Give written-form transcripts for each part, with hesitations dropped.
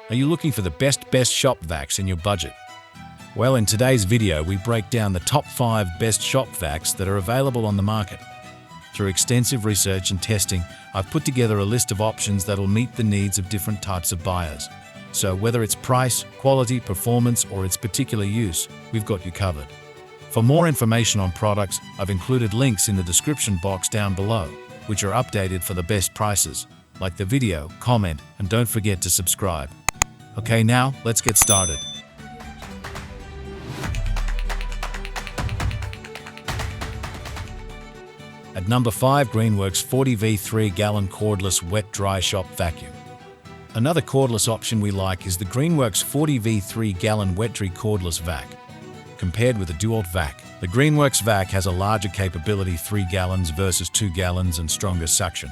Are you looking for the best Shop Vacs in your budget? Well, in today's video, we break down the top 5 best Shop Vacs that are available on the market. Through extensive research and testing, I've put together a list of options that'll meet the needs of different types of buyers. So whether it's price, quality, performance, or its particular use, we've got you covered. For more information on products, I've included links in the description box down below, which are updated for the best prices. Like the video, comment, and don't forget to subscribe. Okay, now let's get started. At number 5, Greenworks 40V 3-gallon cordless wet-dry shop vacuum. Another cordless option we like is the Greenworks 40V 3-gallon wet-dry cordless vac. Compared with the DEWALT vac, the Greenworks vac has a larger capability, 3 gallons versus 2 gallons, and stronger suction.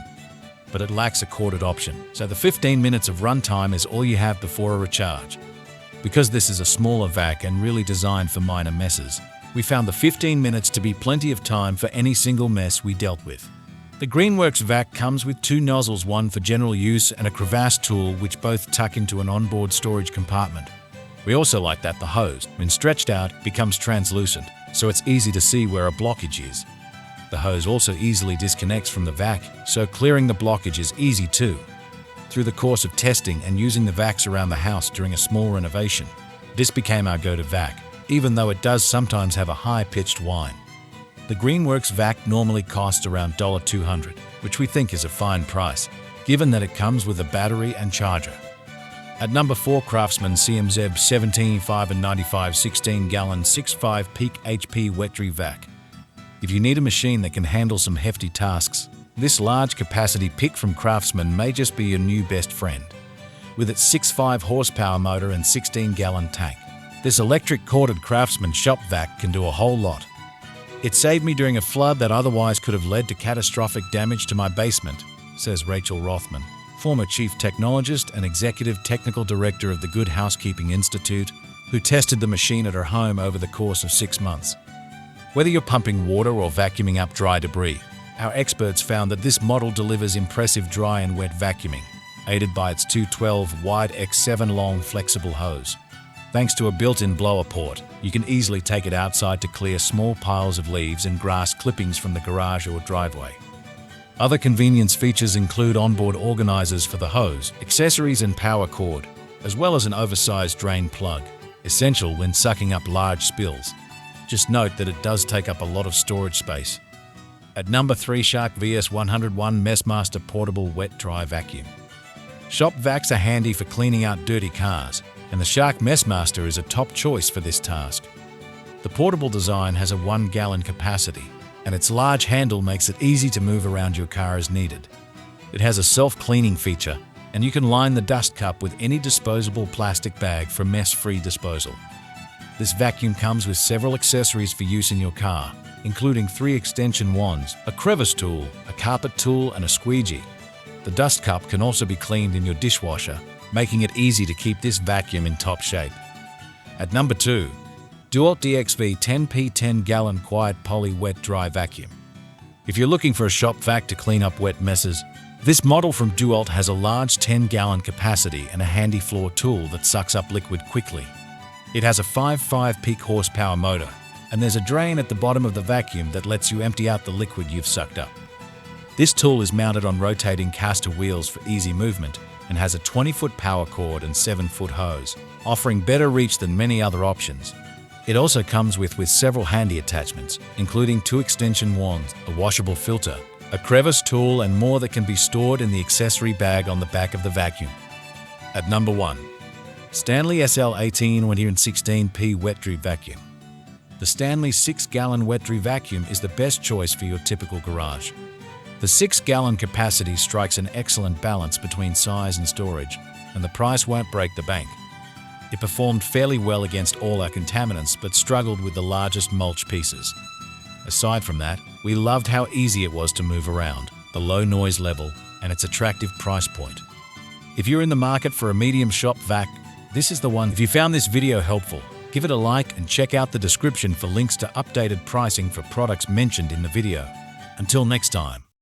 But it lacks a corded option, so the 15 minutes of runtime is all you have before a recharge. Because this is a smaller vac and really designed for minor messes, we found the 15 minutes to be plenty of time for any single mess we dealt with. The Greenworks vac comes with 2 nozzles, one for general use and a crevasse tool, which both tuck into an onboard storage compartment. We also like that the hose, when stretched out, becomes translucent, so it's easy to see where a blockage is. The hose also easily disconnects from the vac, so clearing the blockage is easy too. Through the course of testing and using the vacs around the house during a small renovation, this became our go-to vac, even though it does sometimes have a high-pitched whine. The Greenworks vac normally costs around $200, which we think is a fine price, given that it comes with a battery and charger. At number 4, CRAFTSMAN CMZ 75 and 95 16-gallon 6.5 peak HP wet-dry vac. If you need a machine that can handle some hefty tasks, this large capacity pick from CRAFTSMAN may just be your new best friend. With its 6.5 horsepower motor and 16-gallon tank, this electric corded CRAFTSMAN shop vac can do a whole lot. It saved me during a flood that otherwise could have led to catastrophic damage to my basement, says Rachel Rothman, former chief technologist and executive technical director of the Good Housekeeping Institute, who tested the machine at her home over the course of 6 months. Whether you're pumping water or vacuuming up dry debris, our experts found that this model delivers impressive dry and wet vacuuming, aided by its 212 wide X7 long flexible hose. Thanks to a built-in blower port, you can easily take it outside to clear small piles of leaves and grass clippings from the garage or driveway. Other convenience features include onboard organizers for the hose, accessories and power cord, as well as an oversized drain plug, essential when sucking up large spills. Just note that it does take up a lot of storage space. At number 3, Shark VS101 MessMaster Portable Wet-Dry Vacuum. Shop vacs are handy for cleaning out dirty cars, and the Shark MessMaster is a top choice for this task. The portable design has a 1-gallon capacity, and its large handle makes it easy to move around your car as needed. It has a self-cleaning feature, and you can line the dust cup with any disposable plastic bag for mess-free disposal. This vacuum comes with several accessories for use in your car, including 3 extension wands, a crevice tool, a carpet tool, and a squeegee. The dust cup can also be cleaned in your dishwasher, making it easy to keep this vacuum in top shape. At number 2, DEWALT DXV 10P 10-gallon quiet poly wet-dry vacuum. If you're looking for a shop vac to clean up wet messes, this model from DEWALT has a large 10-gallon capacity and a handy floor tool that sucks up liquid quickly. It has a 5.5 peak horsepower motor, and there's a drain at the bottom of the vacuum that lets you empty out the liquid you've sucked up. This tool is mounted on rotating caster wheels for easy movement and has a 20-foot power cord and 7-foot hose, offering better reach than many other options. It also comes with several handy attachments, including 2 extension wands, a washable filter, a crevice tool, and more that can be stored in the accessory bag on the back of the vacuum. At number 1, Stanley SL18 116P wet-dry vacuum. The Stanley 6-gallon wet-dry vacuum is the best choice for your typical garage. The 6-gallon capacity strikes an excellent balance between size and storage, and the price won't break the bank. It performed fairly well against all our contaminants, but struggled with the largest mulch pieces. Aside from that, we loved how easy it was to move around, the low noise level, and its attractive price point. If you're in the market for a medium shop vac, this is the one. If you found this video helpful, give it a like and check out the description for links to updated pricing for products mentioned in the video. Until next time.